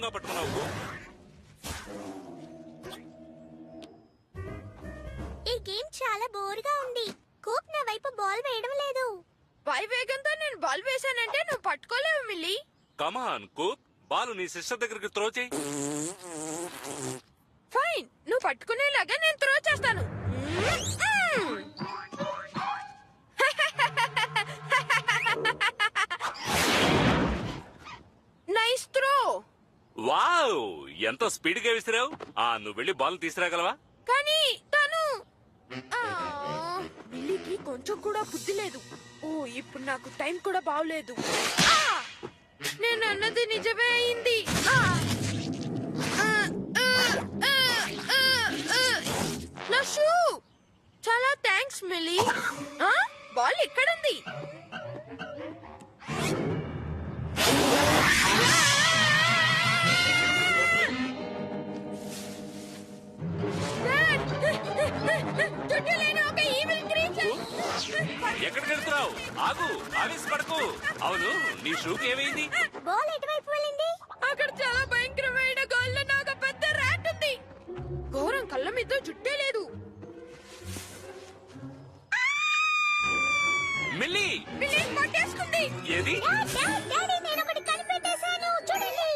దూరంగా పట్టుకున్నావు. ఈ గేమ్ చాలా బోర్గా ఉంది. కూప్ నా వైపు బాల్ వేయడం లేదు. పై వేగంతో నేను బాల్ వేసానంటే నువ్వు పట్టుకోలేవు మిల్లీ. కమాన్ కూప్, బాల్ నీ సిస్టర్ దగ్గరికి త్రో చేయి. ఫైన్, నువ్వు పట్టుకునేలాగా నేను త్రో చేస్తాను. Nice throw. వావ్, ఎంత స్పీడ్ గా విసిరావు. నువ్వు వెళ్ళి బాల్ తీసుకురాగలవా? కానీ తను మిల్లీకి కొంచెం కూడా బుద్ధి లేదు. ఓ, ఇప్పుడు నాకు టైం కూడా బాగలేదు. నేను అన్నది నిజమే అయింది. నా షూ. చాలా థ్యాంక్స్ మిల్లీ. బాల్ ఎక్కడుంది? ఎక్కడికి వెళ్తున్నావు? ఆగు, ఆవేశపడకు. అవును, నీ షూకి ఏమైంది? బాల్ ఎటువైపు వెళ్ళింది? అక్కడ చాలా భయంకరమైన గాల్లో నాకు పెద్ద ర్యాట్ ఉంది. ఘోరం, కళ్ళ మీద జుట్టే లేదు. మిల్లీ మిల్లీ పట్టేసుకుంది. ఏది? డాడీ, నేను ఒకటి కనిపెట్టేశాను, చూడండి.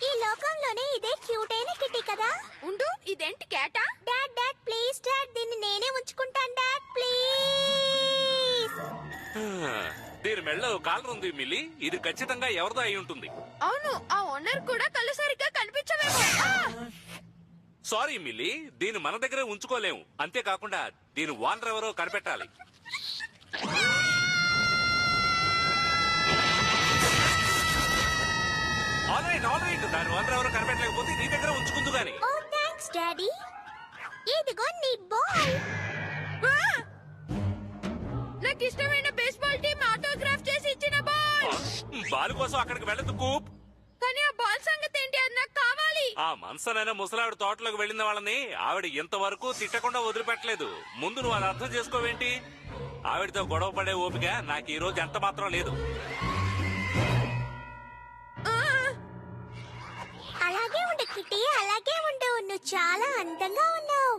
ఈ లోకంలోనే ఇదే క్యూట్ అయిన కిట్టి కదా. ఉండు, ఇదేంటి క్యాటా? డాడ్ ప్లీజ్ డాడ్, దీన్ని నేనే ఉంచుకుంటాను డాడ్ ప్లీజ్. దీని మెళ్ళో కాలర్ ఉంది మిల్లీ. ఇది ఖచ్చితంగా ఎవరిదో అయి ఉంటుంది. అవును, ఆ ఓనర్ కూడా కళ్ళు సరిగ్గా కనిపించవేమో. సారీ మిల్లీ, దీన్ని మన దగ్గరే ఉంచుకోలేము. అంతేకాకుండా దీని ఓనర్ ఎవరో కనిపెట్టాలి. ఆల్రైట్, దాని ఓనర్ ఎవరో కనిపెట్టలేకపోతే నీ దగ్గర ఉంచుకుందు గాని. ఓ థాంక్స్ డాడీ. ఇదిగో నీ బాల్. నాకు ఇష్టమైన బేస్బాల్ టీమ్ ఆటోగ్రాఫ్ చేసి ఇచ్చిన బాల్. బాల్ కోసం అక్కడికి వెళ్ళదు కూప్. కానీ ఆ బాల్ సంగతి ఏంటి? అది నాకు కావాలి. ఆ మనసనైనా ముసలావిడ తోటలోకి వెళ్ళిన వాళ్ళని ఆవిడ ఇంతవరకు తిట్టకుండా వదిలిపెట్టలేదు. ముందు నువ్వు అది అర్థం చేసుకోవేంటి? ఆవిడతో గొడవ పడే ఓపిక నాకు ఈ రోజు ఎంత మాత్రం లేదు. అలాగే ఉండు కిట్టి, అలాగే ఉండు. నువ్వు చాలా అందంగా ఉన్నావు.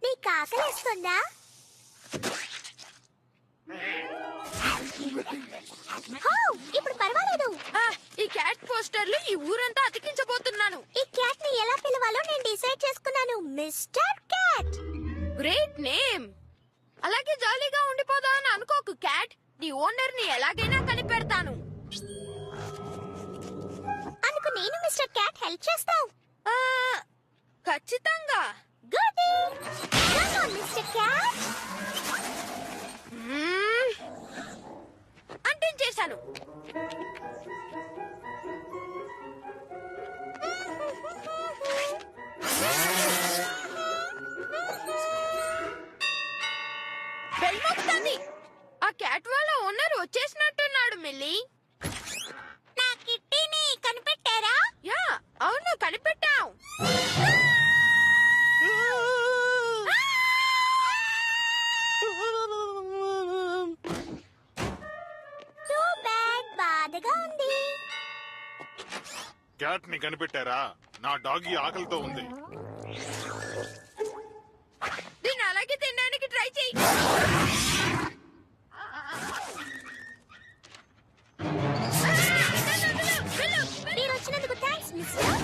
నీకు ఆకలిస్తుందా? ఇప్పుడు పర్వాలేదు. ఈ క్యాట్ పోస్టర్లు ఈ ఊరంతా అతికించబోతున్నాను. ఈ క్యాట్ ని ఎలా పిలవాలో నేను డిసైడ్ చేసుకున్నాను. Mister cat. Great name. అలాగే జాలీగా ఉండిపోదా అని అనుకోకు క్యాట్. నీ ఓనర్ ని ఎలాగైనా కనిపెడతాను. అందుకు నేను మిస్టర్ క్యాట్ హెల్ప్ చేస్తావు. ఖచ్చితంగా. Good. Come on mister cat. అంటించేశాను. బెల్ మోగుతోంది. ఆ క్యాట్ వాళ్ళ ఓనర్ వచ్చేసినట్టున్నాడు మిల్లీ. నా కిట్టిని కనిపెట్టారా? యా, అవును, కనిపెట్టాం. టూ బ్యాడ్, బాధగా ఉంది. క్యాట్ ని కనిపెట్టారా? నా డాగి ఆకలితో ఉంది. దీన్ని అలాగే తినడానికి ట్రై చేయి. మీరు వచ్చినందుకు థాంక్స్ మిస్టర్.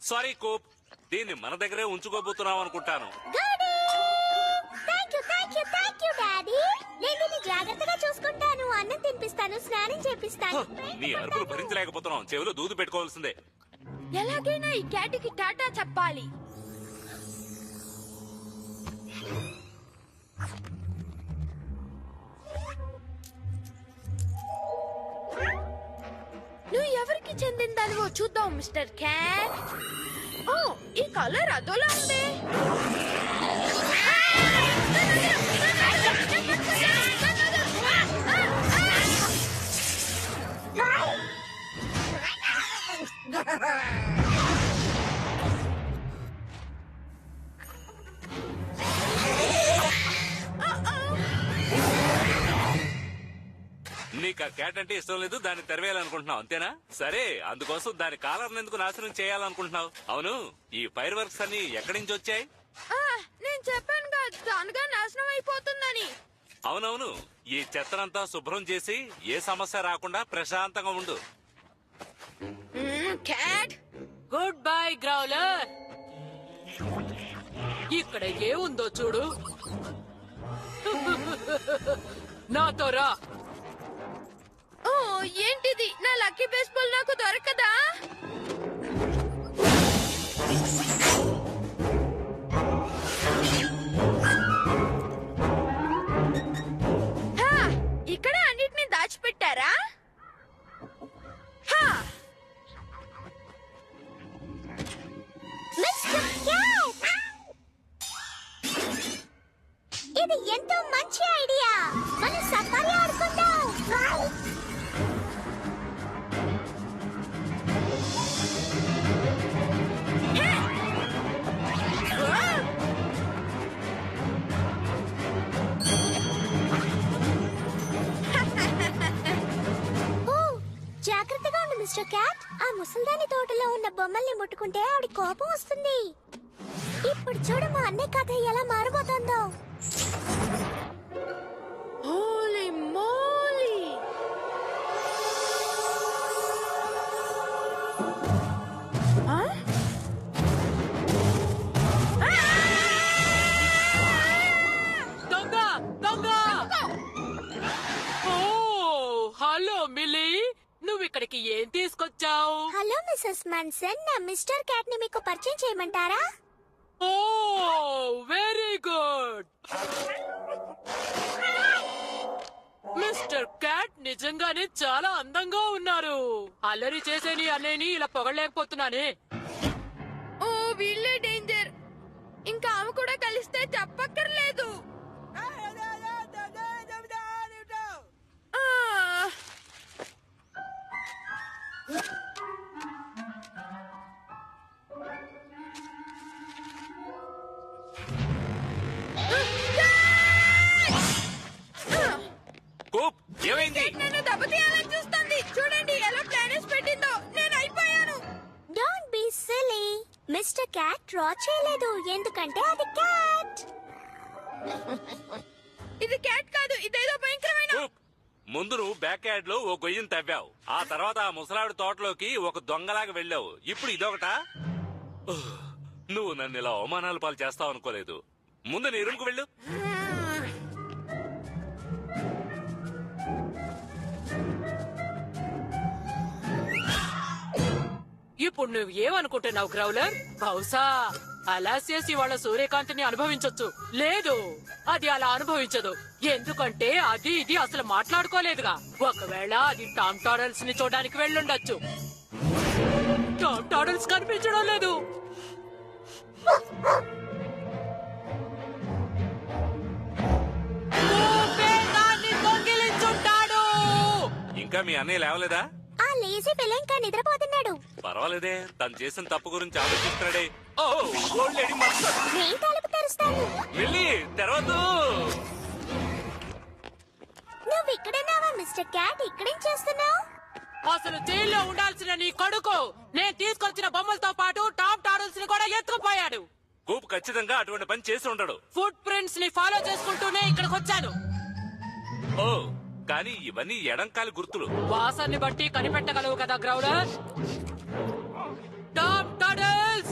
సారీ కూప్, దీన్ని మన దగ్గరే ఉంచుకోబోతున్నాం అనుకుంటాను. Thank you daddy. నేను దీన్ని జాగ్రత్తగా చూసుకుంటాను. అన్నం తినిపిస్తాను, స్నానం చేపిస్తాను. నీ అరుపులు భరించలేకపోతున్నాం. చెవిలో దూదు పెట్టుకోవాల్సిందే. ఎలాగైనా ఈ క్యాట్కి టాటా చెప్పాలి. నువ్వు ఎవరికి చెందిందానివో చూద్దాం మిస్టర్ క్యాట్. ఓ, ఈ కలర్ అదోలా ఉంది. నీకు ఆ క్యాట్ అంటే ఇష్టం లేదు, దాన్ని తెరవేయాలనుకుంటున్నావు అంతేనా? సరే, అందుకోసం దాని కాలర్ని ఎందుకు నాశనం చేయాలనుకుంటున్నావు? అవును, ఈ ఫైర్ వర్క్స్ అన్ని ఎక్కడి నుంచి వచ్చాయి? నేను చెప్పాను కదా దానిగా నాశనం అయిపోతుందని. అవునవును, ఈ చెత్తనంతా శుభ్రం చేసి ఏ సమస్య రాకుండా ప్రశాంతంగా ఉండు. Cat goodbye Growler. ఇక్కడ ఏముందో చూడు. నాతో రా. ఓ ఏంటిది? నా లక్కీ బేస్బాల్ నాకు దొరకదా? హా, ఇక్కడ అన్నిటిని దాచిపెట్టారా? హా, మిస్టర్ క్యాట్, ఇది ఎంతో మంచి ఐడియా. మనం సఫారీ ఆడుకుందాం. ఓ, జాగ్రత్తగా ఉండు మిస్టర్ క్యాట్. ఆ ముసల్దాని తోటలో ఉన్న బొమ్మల్ని ముట్టుకుంటే ఆవిడ కోపం వస్తుంది. ఇప్పుడు చూడు మా అన్నయ్య కథ ఎలా మారబోతుందో. హోలీ మోలీ! దొంగ దొంగ! ఓ హలో మిలీ, నువ్వు ఇక్కడికి ఏం తీసుకొచ్చావు? హలో మిస్సెస్ మన్సన్, నా మిస్టర్ క్యాట్ ని మీకు పరిచయం చేయమంటారా? ఓ వెరీ గుడ్. మిస్టర్ క్యాట్ నిజంగానే చాలా అందంగా ఉన్నారు. అల్లరి చేసే నీ అన్నయ్యని ఇలా పొగలేకపోతున్నానే. ఓ వీళ్ళే డేంజర్. ఇంకా ఆమె కూడా కలిస్తే చెప్పక్కర్లేదు. కూప్, ఏమైంది? నన్ను దెబ్బతీయాలని చూస్తుంది. చూడండి ఎలా ప్లానెస్ పెట్టిందో. నేను అయిపోయాను. Don't be silly. Mister cat draw చేయలేదు, ఎందుకంటే అది క్యాట్. ఇది క్యాట్ కాదు, ఇదేదో భయంకరమైన. కూప్, ముందు నువ్వు బ్యాక్ యార్డ్ లో ఓ గొయ్యిని తవ్వావు. ఆ తర్వాత ఆ ముసలాడు తోటలోకి ఒక దొంగలాగా వెళ్ళావు. ఇప్పుడు ఇదొకటా? ఉహ్, నువ్వు నన్ను ఇలా అవమానాలు పాలు చేస్తావు అనుకోలేదు. ముందు నీ రూమ్కు వెళ్ళు. ఇప్పుడు నువ్వు ఏమనుకుంటున్నావు గ్రౌలర్? బహుశా అలాసియస్ ఇవాళ సూర్యకాంతిని అనుభవించొచ్చు. లేదు, అది అలా అనుభవించదు. ఎందుకంటే అది ఇది అసలు మాట్లాడుకోలేదుగా. ఒకవేళ అది టామ్ టాడల్స్ ని చూడడానికి వెళ్ళుండొచ్చు. టామ్ టాడల్స్ కనిపించడం లేదు. దాన్ని దొంగిలించుంటాడు. ఇంకా మీ అన్నయ్య లేవలేదా? ఆ లేజీ పిల్ల ఇంకా నిద్రపోతున్నాడు. పర్వాలేదే, తను చేసిన తప్పు గురించి ఆలోచిస్తున్నాడే. ఓ ఓల్డ్ లేడీ మాస్టర్. నేను తలుపు తెరుస్తాను. వెళ్ళి తెరవద్దు. నువ్వు ఇక్కడున్నావా మిస్టర్ క్యాట్? ఇక్కడేం చేస్తున్నావు? అసలు జైల్లో ఉండాల్సిన నీ కొడుకు నేను తీసుకొచ్చిన బొమ్మలతో పాటు టామ్ టాడల్స్ ని కూడా ఎత్తుకుపోయాడు. కూప్ ఖచ్చితంగా అటువంటి పని చేసి ఉండడు. ఫుట్ ప్రింట్స్ ని ఫాలో చేసుకుంటూనే ఇక్కడికి వచ్చాను. ఓ, కానీ ఇవన్నీ ఎడంకాలి గుర్తులు. వాసన్ని బట్టి కనిపెట్టగలవు కదా గ్రౌలర్? టామ్ టాడల్స్,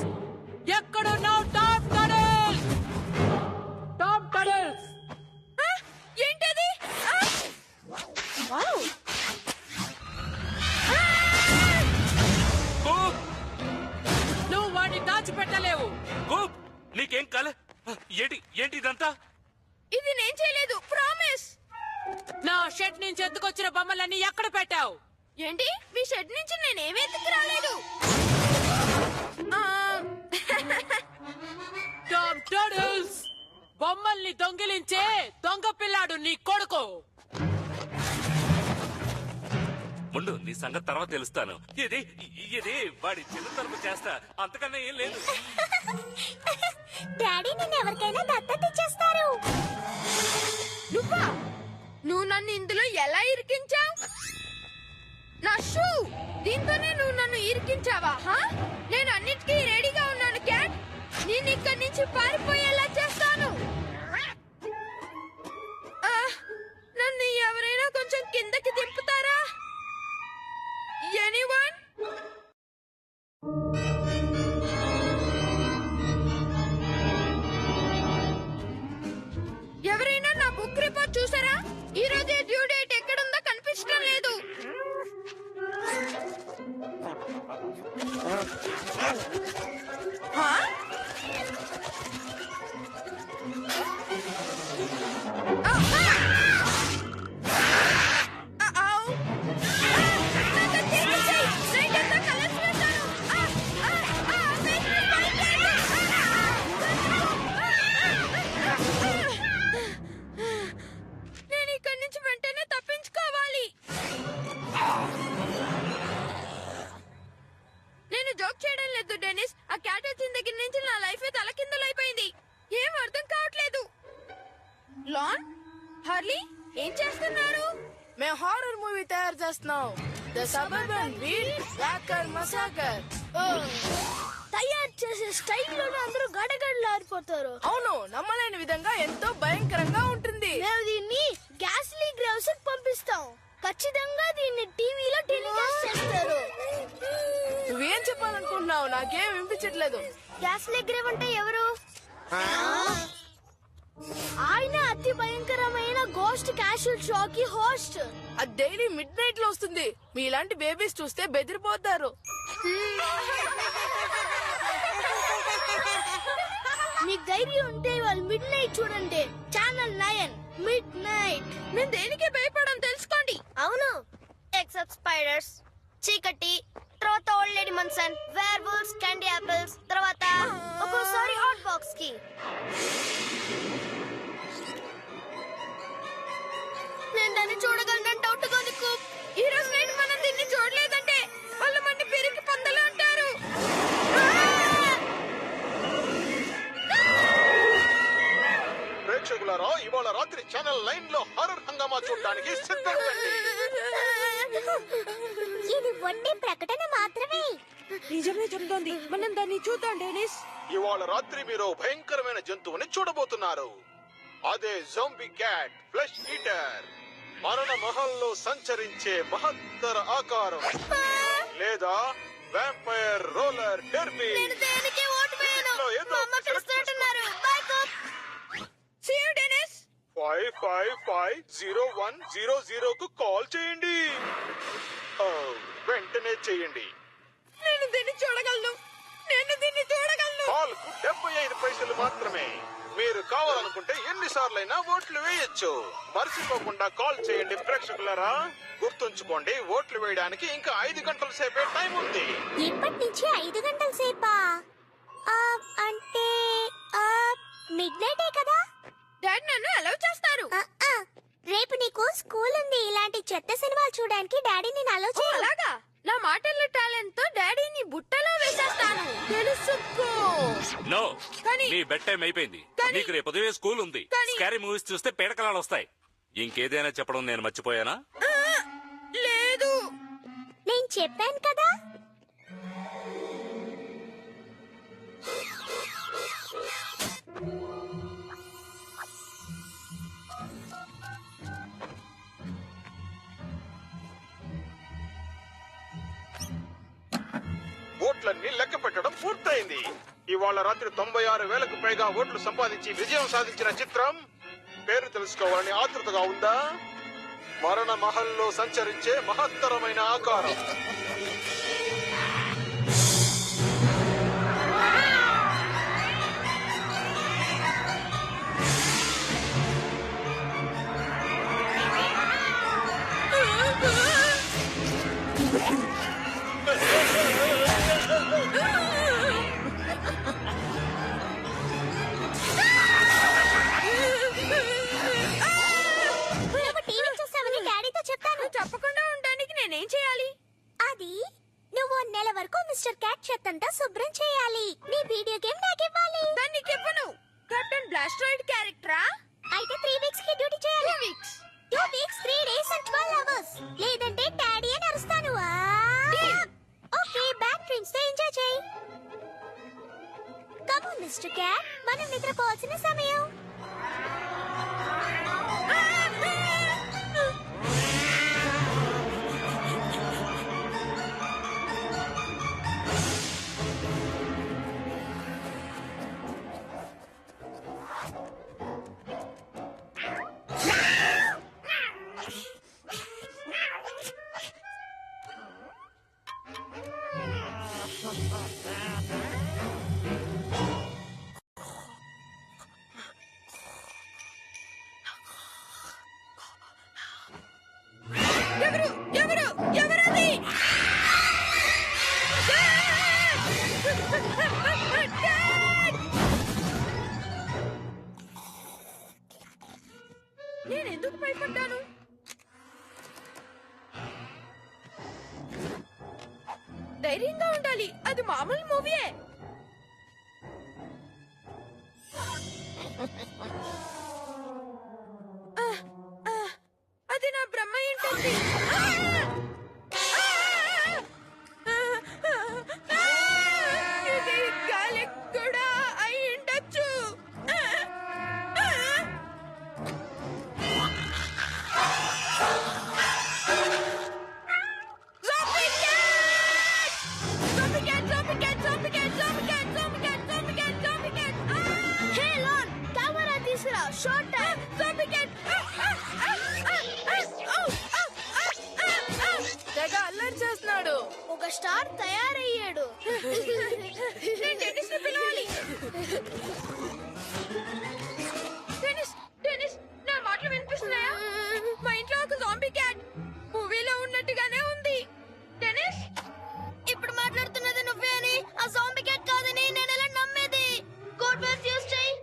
ఎక్కడున్నావు టామ్ టాడల్స్? టామ్ టాడల్స్! ఏంటది? కూప్, నువ్వు వాడిని దాచిపెట్టలేవు. కూప్, నీకేం కాలే? ఏంటి ఏంటి ఇదంతా? ఇది నేను చేయలేదు, ప్రామిస్. నా షెడ్ నుంచి ఎత్తుకొచ్చిన బొమ్మలన్నీ ఎక్కడ పెట్టావు? ఏంటి? మీ షెడ్ నుంచి నేనేమీ ఎత్తుకు రాలేదు. టామ్ టాడల్స్, బొమ్మల్ని దొంగిలించే దొంగ పిల్లాడు నీ కొడుకు. ముందు నీ సంగతి తర్వాత తెలుస్తాను. ఇది ఇది వాడి చిన్న తరపు చేస్తా, అంతకన్నా ఏం లేదు. డాడీ నిన్ను ఎవరికైనా దత్తత ఇచ్చేస్తారు. నువ్వు నన్ను ఇందులో ఎలా ఇరికించావు? నా షూ దీంతోనే నువ్వు నన్ను ఇరికించావా నేను అన్నిటికీ రెడీగా ఉన్నాను క్యాట్ నేను ఇక్కడి నుంచి పారిపోయేలా చేస్తాను నన్ను ఎవరైనా కొంచెం కిందకి దింపుతారా ఎనీవన్ ఎవరైనా నా బుక్ రిపోర్ట్ చూసారా ఈ రోజే డ్యూ డేట్ ఎక్కడుందో కనిపించడం లేదు నేను ఇక్కడి నుంచి వెంటనే తప్పించుకోవాలి నేను జోక్ చేయడం లేదు డెనిస్ ఆ క్యాట్ వచ్చిన దగ్గర నుంచి నా లైఫ్ తలకిందులైపోయింది ఏం అర్థం కావట్లేదు లాన్ హర్లీ ఏం చేస్తున్నారు మేము హారర్ మూవీ తయారు చేస్తున్నాం the suburban wheel rocker massacre తయారు చేసే స్టైల్లోనే అందరూ గడగడలాడిపోతారు. అవును నమ్మలేని విధంగా ఎంతో భయంకరంగా ఉంటుంది. మేము దీన్ని గ్యాస్ లీక్ గ్రౌస్ పంపిస్తాం. ఖచ్చితంగా దీన్ని టీవీలో టెలికాస్ట్ చేస్తారు. నువ్వేం చెప్పాలనుకుంటున్నావు నాకేం వినిపించట్లేదు. గ్యాస్ లీక్ గ్రేవ్ అంటే ఎవరు? ఆయన అతి భయంకరమైన గోస్ట్ క్యాషువల్ షో కి హోస్ట్. అది డైలీ మిడ్ నైట్ లో వస్తుంది. మీలాంటి బేబీస్ చూస్తే బెదిరిపోతారు. మీకు ధైర్యం ఉంటే వాళ్ళు మిడ్ నైట్ చూడండి. Channel 9 midnight. నేను దేనికి భయపడడం తెలుసుకోండి. అవును ఎక్సెప్ట్ స్పైడర్స్, చీకటి, తర్వాత old lady Munson, werewolves, candy apples, తర్వాత ఒక్కోసారి హాట్ బాక్స్ కి. నేను దాన్ని చూడగలను డౌట్ గా ఉంది కూప్. ఈ రోజు నైట్ మనం దీన్ని చూడలేదంటే వాళ్ళు మన పెరిగి పందలు అంటారు. ప్రేక్షకులారా ఇవాళ రాత్రి ఛానల్ 9 లో హారర్ హంగామా చూడడానికి సిద్ధండి. ఇది వడ్డీ ప్రకటన మాత్రమే. నిజమే చెప్తోంది. మనం దాన్ని చూద్దాం డెనిస్. ఇవాళ రాత్రి మీరు భయంకరమైన జంతువుని చూడబోతున్నారు. అదే జంబీ క్యాట్ ఫ్లెష్ ఈటర్. మరణ మహల్లో సంచరించే మహత్తర ఆకారం లేదా వ్యాంపైర్ రోలర్ డెర్బీ. నేను దేనికి ఓటు వేయను. వీటిలో ఏదో మా అమ్మ select కలుస్తున్నారు. Bye Coop. See you Denise. 5550100 కు కాల్ చేయండి. వెంటనే చేయండి. నేను దీన్ని చూడగలను. నేను దీన్ని చూడగలను. కాల్ కు 75 పైసలు మాత్రమే. మీరు కావాలనుకుంటే ఎన్నిసార్లైనా ఓట్లు వేయొచ్చు. మర్చిపోకుండా కాల్ చేయండి ప్రేక్షకులారా. గుర్తుంచుకోండి ఓట్లు వేయడానికి ఇంకా 5 గంటల సేపే టైం ఉంది. ఇప్పటి నుంచి 5 గంటల సేపా? అంటే మిడ్ నైటే కదా? డాడీ నన్ను అలౌ చేస్తారు. రేపు నీకు స్కూల్ ఉంది. ఇలాంటి చెత్త సినిమాలు చూడడానికి డాడీ నేను అలౌ ఓ, అలాగా? నా మాటల టాలెంట్ తో డాడీని బుట్టలో వేసేస్తాను. తెలుసుకో. నో కానీ- నీ బెడ్ టైం అయిపోయింది. కానీ- నీకు రేపు ఉదయం స్కూల్ ఉంది. కానీ- స్కారీ మూవీస్ చూస్తే పీడకలాలు వస్తాయి. ఇంకేదైనా చెప్పడం నేను మర్చిపోయానా? లేదు. నేను చెప్పాను కదా. ఓట్లన్నీ లెక్క పెట్టడం పూర్తయింది. ఇవాళ రాత్రి 96,000కు పైగా ఓట్లు సంపాదించి విజయం సాధించిన చిత్రం పేరు తెలుసుకోవాలని ఆతృతగా ఉందా? మరణ మహల్లో సంచరించే మహత్తరమైన ఆకారం. నువ్వు టీవీ చూస్తావని డాడీతో చెప్పాను. చెప్పకుండా ఉండడానికి నేనేం చేయాలి? అది కమ్ మిస్టర్ క్యాట్, మనం నిద్రపోవాల్సిన సమయం. ఎవరు ఎవరు ఎవరది? నేను ఎందుకు భయపడ్డాను? ధైర్యంగా ఉండాలి, అది మామూలు మూవీయే. అది నా బ్రహ్మ ఏంటండి? ఇది గాలి కూడా అయి ఉండొచ్చు. హే లాన్, కెమెరా తీసురా, షార్ట్ టైం. తెగ అల్లరి చేస్తున్నాడు. ఒక స్టార్ తయారయ్యాడు. టెన్నిస్ పిలవాలి. టెన్నిస్ టెన్నిస్ నా మాటలు వినిపిస్తున్నాయా? మా ఇంట్లో ఒక జాంబీ క్యాట్ మూవీలో ఉన్నట్టుగానే ఉంది. టెన్నిస్ ఇప్పుడు మాట్లాడుతున్నది నువ్వే అని, ఆ జాంబీ క్యాట్ కాదని నేను ఎలా నమ్మేది? కోడ్ వర్డ్స్ యూస్ చేయి.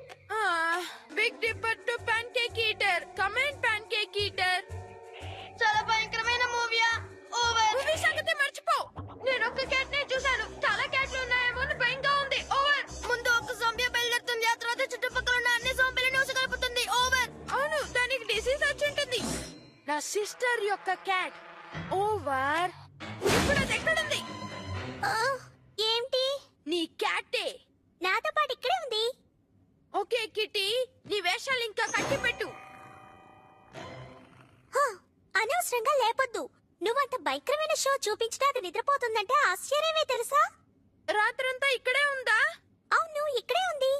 Big dipper to pancake eater. Comment pancake eater. చాలా భయంకరమైన మూవీయా? ఓవర్. మూవీ సంగతి మర్చిపో. నేను ఒక్క క్యాట్ నే చూశాను, చాలా క్యాట్లు ఉన్నాయేమో అని భయంగా ఉంది. ఓవర్. ముందు ఒక జాంబీ బయలుదేరుతుంది, ఆ తర్వాత చుట్టుపక్కల ఉన్న అన్ని జాంబీలను ఉసగలుపుతుంది. ఓవర్. అవును, దానికి డిసీజ్ వచ్చి ఉంటుంది. నా సిస్టర్ యొక్క క్యాట్. ఓవర్. ఇప్పుడు అది ఎక్కడుంది? ఏంటి? నీ క్యాటే. నాతో పాటు ఇక్కడే ఉంది. ఓకే కిట్టి, నీ వేషాలు ఇంకా కట్టి పెట్టు. అనవసరంగా లేపొద్దు. నువ్వంత భయంకరమైన షో చూపించినా అది నిద్రపోతుందంటే ఆశ్చర్యమే తెలుసా? రాత్రంతా ఇక్కడే ఉందా? అవును, ఇక్కడే ఉంది.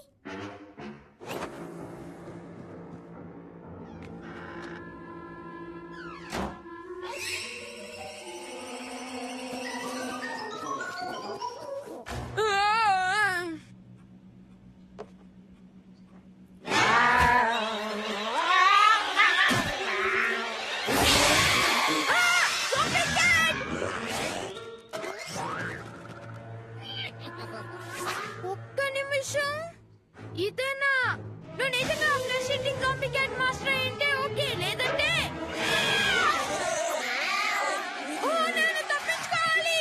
ఒక్క నిమిషం. ఇదేనా? నువ్వు నిజంగా fresh eating zombie cat master అంటే ఓకే, లేదంటే ఓ నేను తప్పించుకోవాలి.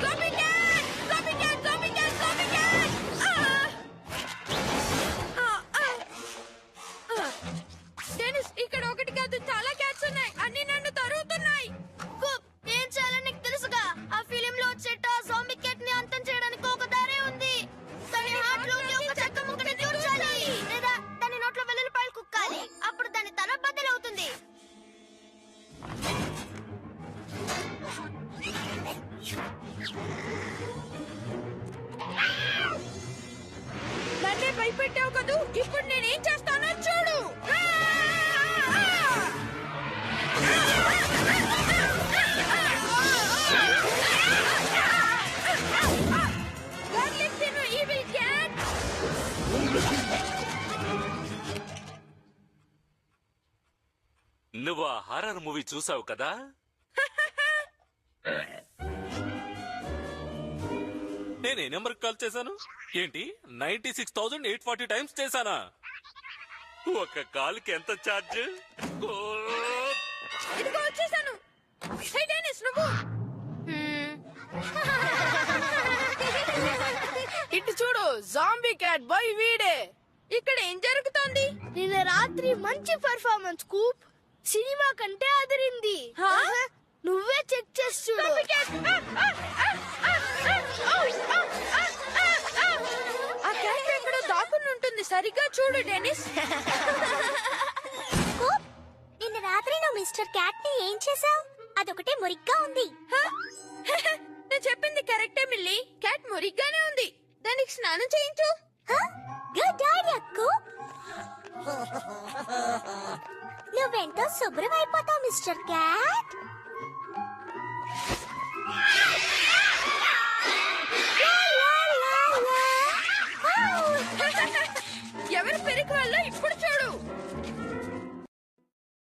Zombie cat, zombie cat, zombie cat, zombie cat. Denis, ఇక్కడ ఒకటి కాదు చాలా క్యాట్స్ ఉన్నాయి, అన్ని నన్ను తరుగుతున్నాయి. ఏం చేయాలో నీకు తెలుసుగా. ఆ ఫిలిం లో వచ్చేట జాంబీ క్యాట్ ని అంతం చేయడానికి ఒక దారే ఉంది. దాని హార్ట్ లోకి ఒక చెక్క ముక్కని దూర్చాలి, లేదా దాని నోట్లో వెల్లుల్లిపాయలు కుక్కాలి. అప్పుడు దాని తల బద్దలవుతుంది. నన్నే భయపెట్టావు కదూ, ఇప్పుడు నేనేం చేస్తానో చూడు. Garlic తిను, evil cat. నువ్వు ఆ హారర్ మూవీ చూసావు కదా? నేను ఏ నెంబర్ కాల్ చేశాను? ఏంటి 96,840 టైమ్స్ చేశానా? ఒక కాల్కి ఎంత ఛార్జ్? ఇదిగో వచ్చేసాను. హే డెనిస్, నువ్వు ఇటు చూడు, జాంబీ క్యాట్ బాయ్ వీడే. ఇక్కడ ఏం జరుగుతోంది? నిన్న రాత్రి మంచి పెర్ఫార్మెన్స్ కూప్. సినిమా కంటే అదిరింది. హా? నువ్వే చెక్ చేసి చూడు. ఆ క్యాట్ ఎక్కడో దాక్కుని ఉంటుంది, సరిగ్గా చూడు డెనిస్. నిన్న రాత్రి నువ్వు మిస్టర్ క్యాట్ ని ఏం చేసావు? అదొకటే మురిగ్గా ఉంది. హ? నేను చెప్పింది కరెక్టే మిల్లీ. క్యాట్ మురిగ్గానే ఉంది, దానికి స్నానం చేయించు. Good idea Coop. నువ్వెంతో శుభ్రమైపోతావు మిస్టర్ క్యాట్. ఎవరి పెరుగు వల్ల ఇప్పుడు